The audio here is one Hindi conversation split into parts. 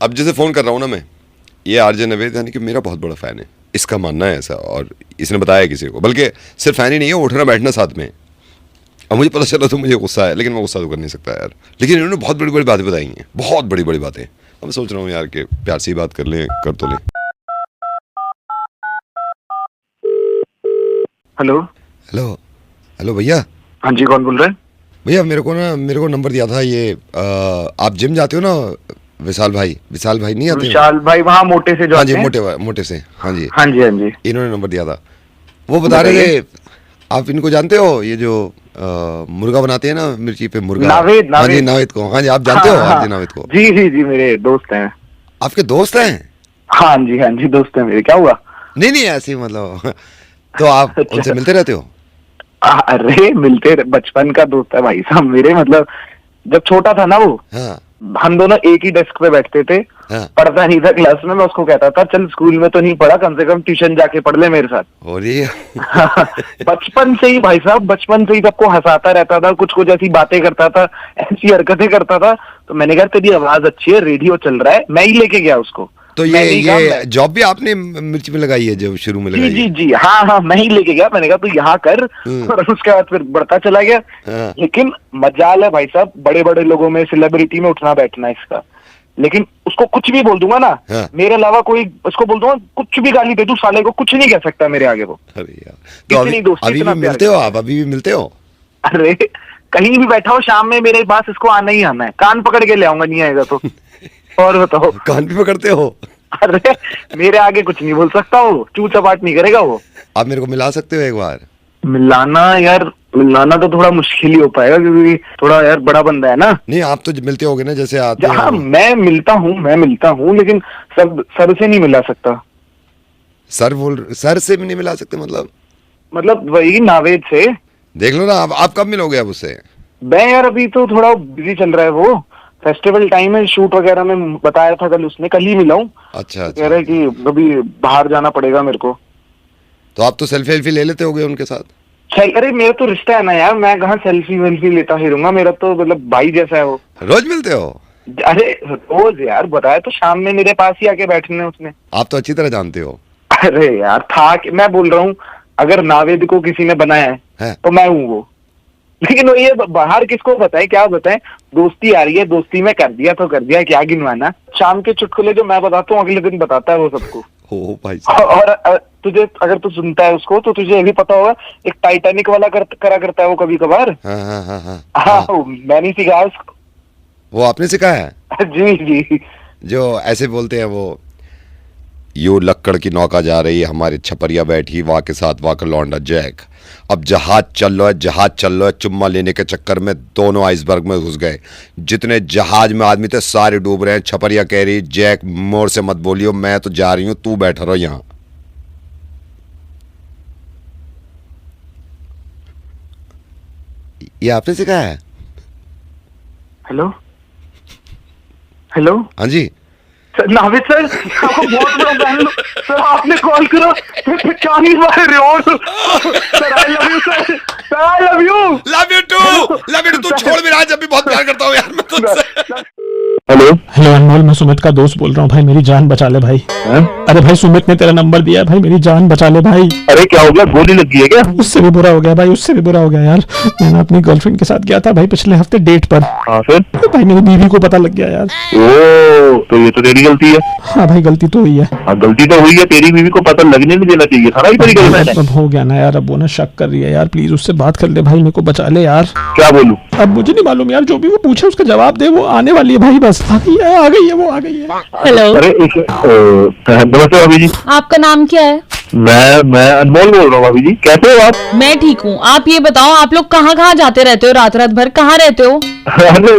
अब जैसे फ़ोन कर रहा हूँ ना मैं, ये आरजे नवेद यानी कि मेरा बहुत बड़ा फ़ैन है, इसका मानना है ऐसा, और इसने बताया किसी को, बल्कि सिर्फ फ़ैन ही नहीं है, उठना बैठना साथ में है। अब मुझे पता चला तो मुझे गुस्सा है, लेकिन मैं गुस्सा तो कर नहीं सकता यार। लेकिन इन्होंने बहुत बड़ी बड़ी बातें बताई हैं, बहुत बड़ी बड़ी बातें। अब मैं सोच रहा हूँ यार कि प्यार से ही बात कर लें, कर तो लें। हेलो हेलो हेलो भैया। हाँ जी, कौन बोल रहे हैं? भैया मेरे को नंबर दिया था ये, आप जिम जाते हो ना, विशाल भाई नहीं आते? विशाल भाई वहाँ मोटे से जो हाँ जी, आते हैं? मोटे से, हाँ जी हाँ जी हाँ जी। इन्होंने नंबर दिया था। वो बता रहे थे, आप इनको जानते हो, ये जो मुर्गा बनाते हैं ना, मिर्ची पे मुर्गा। नावेद हाँ जी, नावेद को। हाँ जी, आप जानते हो आरजे नावेद को? जी जी जी, मेरे दोस्त हैं। आपके दोस्त हैं? हाँ जी दोस्त हैं मेरे। क्या हुआ? नहीं ऐसे ही मतलब तो आप अच्छा। उनसे मिलते रहते हो? अरे मिलते बचपन का दोस्त है भाई साहब मेरे। मतलब जब छोटा था ना वो, हाँ हम दोनों एक ही डेस्क पे बैठते थे। हाँ। पढ़ता नहीं था क्लास में, मैं उसको कहता था चल स्कूल में तो नहीं पढ़ा, कम से कम ट्यूशन जाके पढ़ ले मेरे साथ। और ये बचपन से ही भाई साहब, बचपन से ही सबको हंसाता रहता था, कुछ कुछ ऐसी बातें करता था, ऐसी हरकतें करता था। तो मैंने कहा तेरी आवाज अच्छी है, रेडियो चल रहा है, मैं ही लेके गया उसको। तो ये जॉब भी आपने मिर्ची में लगाई है, जब शुरू में लगाई? जी जी हाँ, मैं ही लेके गया। मैंने कहा तू यहाँ कर, और उसके बाद फिर बढ़ता चला गया। हाँ। लेकिन मजाल है भाई साहब, बड़े बड़े लोगों में, सेलिब्रिटी में उठना बैठना इसका। लेकिन उसको कुछ भी बोल दूंगा ना, हाँ। मेरे अलावा कोई उसको बोल दूंगा, कुछ भी गाली दे दूं साले को, कुछ नहीं कह सकता मेरे आगे वो। अरे यार, तो अभी भी मिलते हो आप? अभी भी मिलते हो? अरे कहीं भी बैठा हो, शाम में मेरे पास इसको आना ही आना है, कान पकड़ के ले आऊंगा, नहीं आएगा तो। और बताओ। कान भी पकड़ते हो? अरे मेरे आगे कुछ नहीं बोल सकता वो, चू चपाट नहीं करेगा वो। आप मेरे को मिला सकते हो एक बार? मिलाना तो थोड़ा मुश्किल ही हो पाएगा, क्योंकि थोड़ा यार बड़ा बंदा है ना। नहीं, आप तो मिलते होगे ना, जैसे आते हाँ, हो। मैं मिलता हूँ, लेकिन सर से नहीं मिला सकता। सर से भी नहीं मिला सकते मतलब वही नावेद से। देख लो ना, आप कब मिलोगे अब उससे? मैं यार अभी तो थोड़ा बिजी चल रहा है, वो फेस्टिवल टाइम है, शूट वगैरह में बताया था कल उसने, कल ही मिला हूँ। अच्छा कह रहा है कि अभी बाहर जाना पड़ेगा मेरे को। तो आप तो सेल्फी ले लेते होगे उनके साथ? अरे मेरा तो रिश्ता है ना यार, मैं कहाँ सेल्फी वेल्फी लेता ही रहूंगा, मेरा तो मतलब भाई जैसा है वो। रोज मिलते हो? अरे रोज यार, बताया तो, शाम में मेरे पास ही आके बैठने उसने। आप तो अच्छी तरह जानते हो। अरे यार था कि मैं बोल रहा हूँ, अगर नावेद को किसी ने बनाया है तो मैं हूँ वो। लेकिन ये बाहर किसको बताए, क्या बताए? दोस्ती आ रही है, दोस्ती में कर दिया तो कर दिया, क्या गिनवाना। शाम के चुटकुले जो मैं बताता हूँ, अगले दिन बताता है वो सबको। हो भाई और तुझे, अगर तू सुनता है उसको, तो तुझे ये भी पता होगा, एक टाइटैनिक वाला करा करता है वो कभी कभार। हाँ, मैंने सिखाया उसको। वो आपने सिखाया है? जी जी। जो ऐसे बोलते हैं वो, यो लक्कड़ की नौका जा रही है, हमारे छपरिया बैठी वाह के साथ वाह का लौंडा जैक। अब जहाज चल रहा है, चुम्मा लेने के चक्कर में दोनों आइसबर्ग में घुस गए। जितने जहाज में आदमी थे सारे डूब रहे हैं। छपरिया कह रही, जैक मोर से मत बोलियो, मैं तो जा रही हूं, तू बैठा रहो यहाँ। ये आपने सिखाया है? हेलो हाँ जी नाविद सर, आपको बहुत बड़ा फैन सर, आपने कॉल करा, क्या नहीं मार रहे हो sir? I love you sir, I love you too. तू छोड़ मेरा, जब भी बहुत प्यार करता हूँ यार मैं तुझसे। हेलो अनमोल, मैं सुमित का दोस्त बोल रहा हूँ भाई, मेरी जान बचा ले भाई। अरे भाई सुमित ने तेरा नंबर दिया है भाई, मेरी जान बचा ले भाई। अरे क्या हो गया, गोली लगी है क्या? उससे भी बुरा हो गया भाई, उससे भी बुरा हो गया यार। मैंने अपनी गर्लफ्रेंड के साथ गया था भाई पिछले हफ्ते डेट पर। फिर भाई मेरी बीवी को पता लग गया यार। ओ, तो ये तो तेरी गलती है। हाँ भाई, गलती तो हुई है। गलती तो हुई है, तेरी बीवी को पता लगने नहीं देना चाहिए था ना, ये तेरी गलती है। अब हो गया ना यार, अब वो ना शक कर रही है यार, प्लीज उससे बात कर ले भाई, मेरे को बचा ले यार। क्या बोलूं? अब मुझे नहीं मालूम यार, जो भी वो पूछे उसका जवाब दे, वो आने वाली है भाई, बस आ गई है वो आ गई है। हेलो, अरे नमस्ते भाभी जी। आपका नाम क्या है? मैं अनमोल बोल रहा हूँ भाभी जी, कैसे हो आप? मैं ठीक हूँ। आप ये बताओ, आप लोग कहाँ जाते रहते हो रात भर, कहाँ रहते हो? अरे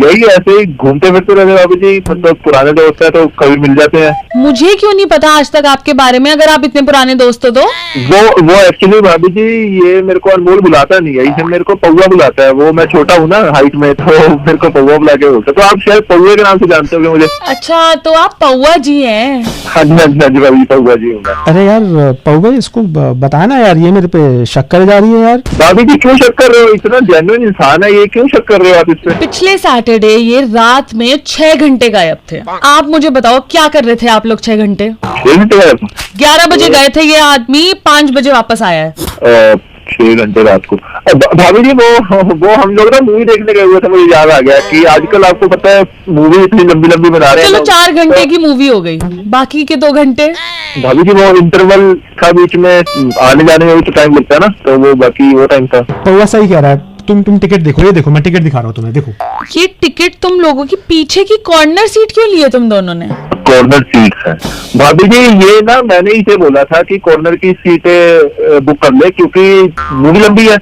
यही ऐसे ही घूमते फिरते रहते भाभी जी, मतलब पुराने दोस्त है तो कभी मिल जाते हैं। मुझे क्यों नहीं पता आज तक आपके बारे में, अगर आप इतने पुराने दोस्त हो तो? वो एक्चुअली भाभी जी, ये मेरे को अनमोल बुलाता नहीं है, इसे मेरे को पौवा बुलाता है। वो मैं छोटा हूँ ना हाइट में, तो मेरे को पौवा बुला के बोलता है। तो आप शायद पौवे के नाम से जानते होंगे मुझे। अच्छा, तो आप पौवा जी हैं? हाँ जी भाभी, पौवा जी हूँ मैं। अरे यार पौवे इसको बताया ना यार, ये मेरे पे शक कर जा रही है यार। भाभी जी क्यों शक कर रहे हो? इतना जेन्युइन इंसान है ये, क्यों शक कर रहे हो आप इससे? पिछले सैटरडे ये रात में 6 घंटे गायब थे। आप मुझे बताओ क्या कर रहे थे आप लोग 6 घंटे? 6 घंटे गायब? 11 बजे गए थे ये आदमी, 5 बजे वापस आया है। 6 घंटे रात को। भाभी जी वो हम लोग ना मूवी देखने गए हुए थे, मुझे याद आ गया कि आजकल आपको पता है मूवी इतनी लंबी लंबी बना रहे हैं। चलो 4 घंटे की मूवी हो गई, बाकी के 2 घंटे? भाभी जी वो इंटरवल था, बीच में आने जाने में भी तो टाइम लगता है ना, तो वो बाकी वो टाइम था। पौवा सही कह रहा है। तुम टिकट देखो, ये देखो मैं टिकट दिखा रहा हूँ तुम्हें, देखो ये टिकट तुम लोगों की पीछे की कॉर्नर सीट क्यों लिए तुम दोनों ने? कॉर्नर सीट है भाभी जी, ये ना मैंने इसे बोला था कि कॉर्नर की सीटें बुक कर ले, क्योंकि मूवी लंबी है,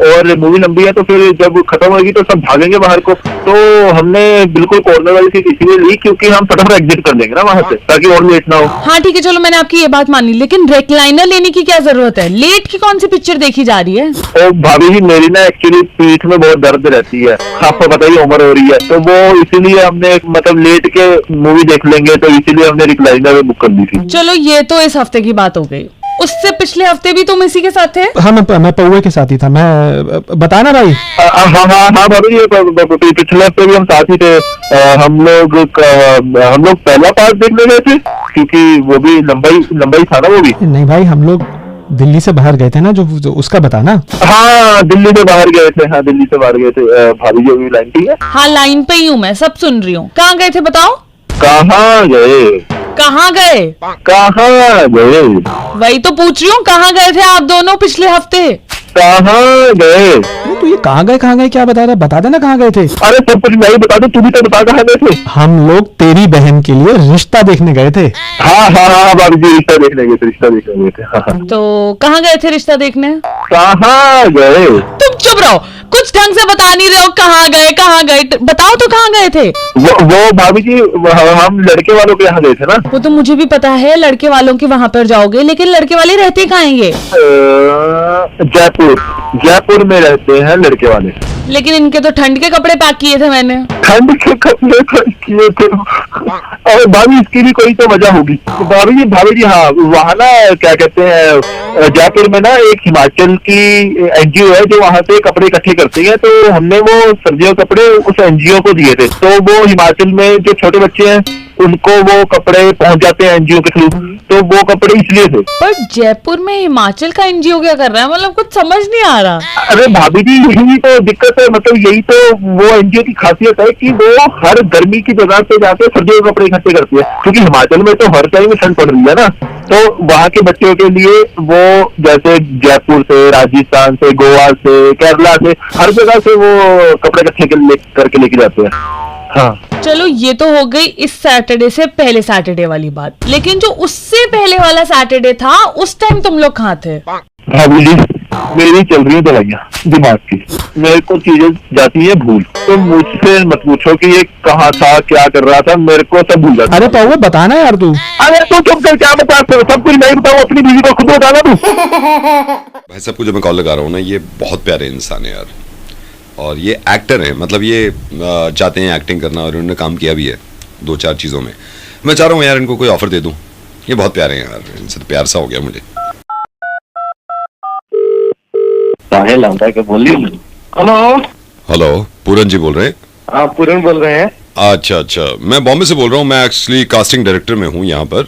और मूवी लंबी है तो फिर जब खत्म होगी तो सब भागेंगे बाहर को, तो हमने बिल्कुल कॉर्नर वाली सीट इसीलिए ली क्योंकि हम फटाफट एग्जिट कर देंगे ना वहां से, ताकि और लेट ना हो। हाँ ठीक है, चलो मैंने आपकी ये बात मानी, लेकिन रेक्लाइनर लेने की क्या जरूरत है? लेट की कौन सी पिक्चर देखी जा रही है? तो भाभी जी मेरी ना एक्चुअली पीठ में बहुत दर्द रहती है, आपको पता ही उम्र हो रही है, तो वो इसीलिए हमने मतलब लेट के मूवी देख लेंगे, तो इसीलिए हमने रिक्लाइनर बुक कर दी थी। चलो ये तो इस हफ्ते की बात हो गई, उससे पिछले हफ्ते भी तुम इसी के साथ थे? हाँ मैं पौवे के साथ ही था, मैं बता ना भाई। हाँ भाभी जी पिछले हफ्ते भी हम साथ ही थे। हम लोग पहला पार्ट देखने गए थे, क्योंकि वो भी लंबाई था ना वो भी। नहीं भाई, हम लोग दिल्ली से बाहर गए थे ना, जो उसका बताना। हाँ दिल्ली से बाहर गए थे, हाँ दिल्ली से बाहर गए थे। भाभी जी अभी लाइन ठीक है? हाँ लाइन पे ही हूँ मैं, सब सुन रही हूँ। कहाँ गए थे बताओ? कहाँ गए? कहाँ गए? कहाँ गए? वही तो पूछ रही हूँ, कहाँ गए थे आप दोनों पिछले हफ्ते? कहाँ गए? अरे तू ये कहाँ गए क्या बता रहा है, बता देना कहाँ गए थे। अरे सब कुछ मैं ही बता दूं, तू भी तो बता कहाँ गए थे? हम लोग तेरी बहन के लिए रिश्ता देखने गए थे। हाँ भाभी जी रिश्ता देखने गए थे, हाँ। तो कहाँ गए थे रिश्ता देखने? कहाँ गए? तुम चुप रहो, कुछ ढंग से बता नहीं रहे हो। कहाँ गए बताओ तो कहाँ गए थे? वो भाभी जी हम लड़के वालों के यहाँ गए थे ना। वो तो मुझे भी पता है, लड़के वालों के वहाँ पर जाओगे, लेकिन लड़के वाले रहते कहाँ हैं ये? जयपुर में रहते हैं लड़के वाले। लेकिन इनके तो ठंड के कपड़े पैक किए थे मैंने। ठंड के कपड़े किए थे? और भाभी इसकी भी कोई तो वजह होगी। भाभी जी हाँ, वहाँ ना क्या कहते हैं, जयपुर में ना एक हिमाचल की एनजीओ है जो वहाँ से कपड़े इकट्ठे करती है, तो हमने वो सर्दियों कपड़े उस एनजीओ को दिए थे, तो वो हिमाचल में जो छोटे बच्चे हैं उनको वो कपड़े पहुंच जाते हैं एनजीओ के थ्रू, तो वो कपड़े इसलिए थे। पर जयपुर में हिमाचल का एनजीओ क्या कर रहा है? मतलब कुछ समझ नहीं आ रहा। अरे भाभी जी यही तो दिक्कत है, मतलब यही तो वो एनजीओ की खासियत है कि वो हर गर्मी की जगह पे जाके सर्दियों के कपड़े इकट्ठे करती है, क्योंकि हिमाचल में तो हर टाइम ठंड पड़ रही है ना, तो वहाँ के बच्चों के लिए वो जैसे जयपुर से, राजस्थान से, गोवा से, केरला से, हर जगह से वो कपड़े इकट्ठे करके लेके जाते हैं। हाँ चलो ये तो हो गई इस सैटरडे से पहले सैटरडे वाली बात, लेकिन जो उससे पहले वाला सैटरडे था उस टाइम तुम लोग कहाँ थे? भाभी जी मेरी चल रही है दवाइयाँ दिमाग की, मेरे को चीजें जाती है भूल, तो मुझसे मत पूछो कि ये कहाँ था, क्या कर रहा था, मेरे को सब भूल जाता। अरे पौवे बताना यार तू। अरे तो चुप कर, क्या बताते हो? सब कुछ नहीं बताओ, अपनी बीवी को खुद बताना तू। भाई साहब को जो मैं कॉल लगा रहा हूँ ना, ये बहुत प्यारे इंसान है यार, और ये एक्टर हैं, मतलब ये चाहते हैं एक्टिंग करना, और उन्होंने काम किया भी है 2-4 चीज़ों में। मैं चाह रहा हूँ यार इनको कोई ऑफर दे दूँ, ये बहुत प्यारे हैं यार, इनसे तो प्यार सा हो गया मुझे। हेलो पूरन जी बोल रहे हैं? हाँ पूरन बोल रहे हैं। अच्छा, मैं बॉम्बे से बोल रहा हूँ, मैं एक्चुअली कास्टिंग डायरेक्टर में हूँ यहाँ पर,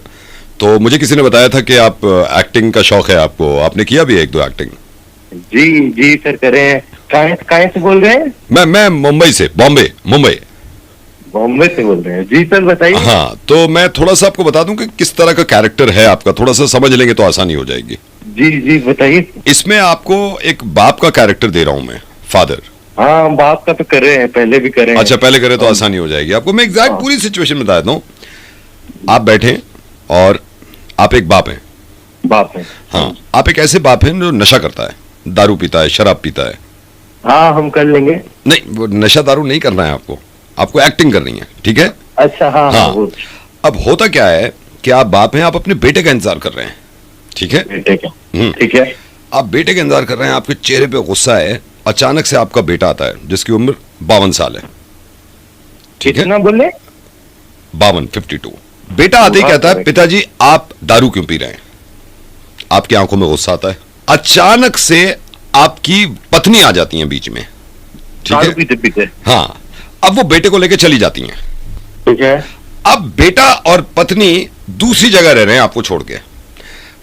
तो मुझे किसी ने बताया था कि आप एक्टिंग का शौक है आपको, आपने किया भी है 1-2 एक्टिंग? जी सर करें। कहाँ से बोल रहे हैं? मैं मुंबई से, मुंबई से बोल रहे हैं। जी सर बताइए। हाँ तो मैं थोड़ा सा आपको बता दूं कि किस तरह का कैरेक्टर है आपका, थोड़ा सा समझ लेंगे तो आसानी हो जाएगी। जी बताइए। इसमें आपको एक बाप का कैरेक्टर दे रहा हूं मैं, फादर। हाँ बाप का तो कर रहे हैं, पहले भी कर रहे हैं। अच्छा पहले करे तो आसानी हो जाएगी आपको। मैं एग्जैक्ट पूरी सिचुएशन बता देता हूँ। आप बैठे और आप एक बाप हैं। बाप है। हाँ आप एक ऐसे बाप हैं जो नशा करता है, दारू पीता है, शराब पीता है। हाँ हम कर लेंगे। नहीं वो नशा दारू नहीं करना है आपको एक्टिंग करनी है, ठीक है? अच्छा हाँ। अब होता क्या है कि आप बाप हैं, आप अपने बेटे का इंतजार कर रहे हैं, ठीक है? बेटे का, ठीक है। आप बेटे का इंतजार कर रहे हैं, आपके चेहरे पे गुस्सा है, अचानक से आपका बेटा आता है जिसकी उम्र 52 साल है, ठीक है? कितना बोले? 52, 52। बेटा आते ही कहता है पिताजी आप दारू क्यों पी रहे हैं? आपकी आंखों में गुस्सा आता है, अचानक से आपकी पत्नी आ जाती है बीच में, ठीक दारू है, पीते पीते। हाँ, अब वो बेटे को लेके चली जाती हैं। ठीक है। अब बेटा और पत्नी दूसरी जगह रह रहे हैं आपको छोड़ के,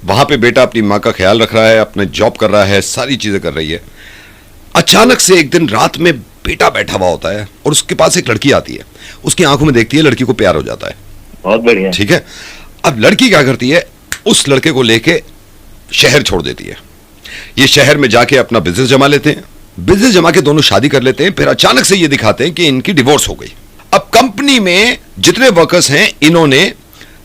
वहां पे बेटा अपनी माँ का ख्याल रख रहा है, अपने जॉब कर रहा है, सारी चीजें कर रही है। अचानक से एक दिन रात में बेटा बैठा हुआ होता है और उसके पास एक लड़की आती है, उसकी आंखों में देखती है, लड़की को प्यार हो जाता है। बहुत बढ़िया। ठीक है, अब लड़की क्या करती है, उस लड़के को लेके शहर छोड़ देती है। ये शहर में जाके अपना बिजनेस जमा लेते हैं, बिजनेस जमा के दोनों शादी कर लेते हैं। फिर अचानक से ये दिखाते हैं कि इनकी डिवोर्स हो गई। अब कंपनी में जितने वर्कर्स हैं इन्होंने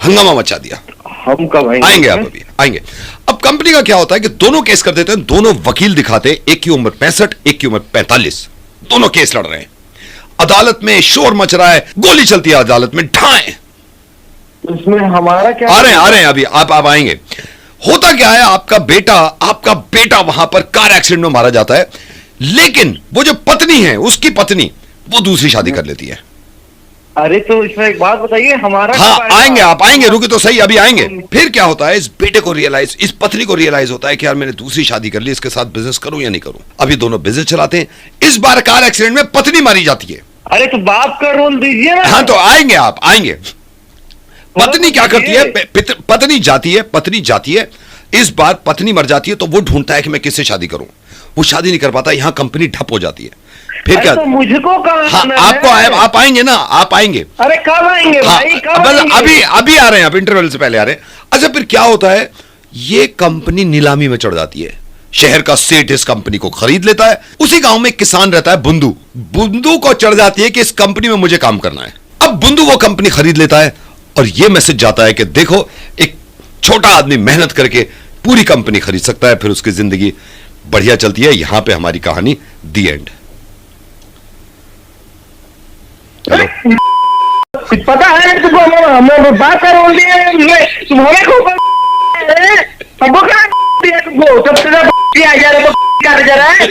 हंगामा मचा दिया। हम कब आएंगे आप अभी आएंगे। अब कंपनी का क्या होता है कि दोनों केस कर देते हैं, दोनों वकील दिखाते हैं, एक की उम्र 65, एक की उम्र 45, दोनों केस लड़ रहे हैं। अदालत में शोर मच रहा है, गोली चलती है अदालत में, ढाएं। इसमें हमारा क्या? आ रहे हैं अभी आप आएंगे। होता क्या है, आपका बेटा वहां पर कार एक्सीडेंट में मारा जाता है, लेकिन वो जो पत्नी है, उसकी पत्नी, वो दूसरी शादी कर लेती है। अरे तो इसमें एक बात बताइए, हमारा हाँ आएंगे, आप आएंगे, रुके तो सही, अभी आएंगे। फिर क्या होता है, इस बेटे को रियलाइज, इस पत्नी को रियलाइज होता है कि यार मैंने दूसरी शादी कर ली, इसके साथ बिजनेस करूं या नहीं करूं। अभी दोनों बिजनेस चलाते हैं। इस बार कार एक्सीडेंट में पत्नी मारी जाती है। अरे तो बाप का रोल दीजिए ना। हाँ तो आएंगे, आप आएंगे। पत्नी क्या करती है, पत्नी जाती है। इस बार पत्नी मर जाती है तो वो ढूंढता है कि मैं किससे शादी करूं। वो शादी नहीं कर पाता, यहां कंपनी ठप हो जाती है। फिर क्या, तो मुझको कहाँ हाँ, आना आपको है? आप आएंगे ना, आप आएंगे। अरे कब आएंगे हाँ, भाई, कब बस आएंगे? अभी आ रहे हैं, आप इंटरवल से पहले आ रहे हैं। अच्छा फिर क्या होता है, ये कंपनी नीलामी में चढ़ जाती है। शहर का सेठ इस कंपनी को खरीद लेता है। उसी गांव में एक किसान रहता है, बुंदू को चढ़ जाती है कि इस कंपनी में मुझे काम करना है। अब बुंदू वो कंपनी खरीद लेता है और ये मैसेज जाता है कि देखो, एक छोटा आदमी मेहनत करके पूरी कंपनी खरीद सकता है, फिर उसकी जिंदगी बढ़िया चलती है। यहां पे हमारी कहानी दी एंड। हेलो, कुछ पता है तुमको? हम बात कर रोल दिए तुम्हारे को, सबको क्या दिया तुमको? सबसे ज्यादा आ जा रहा है।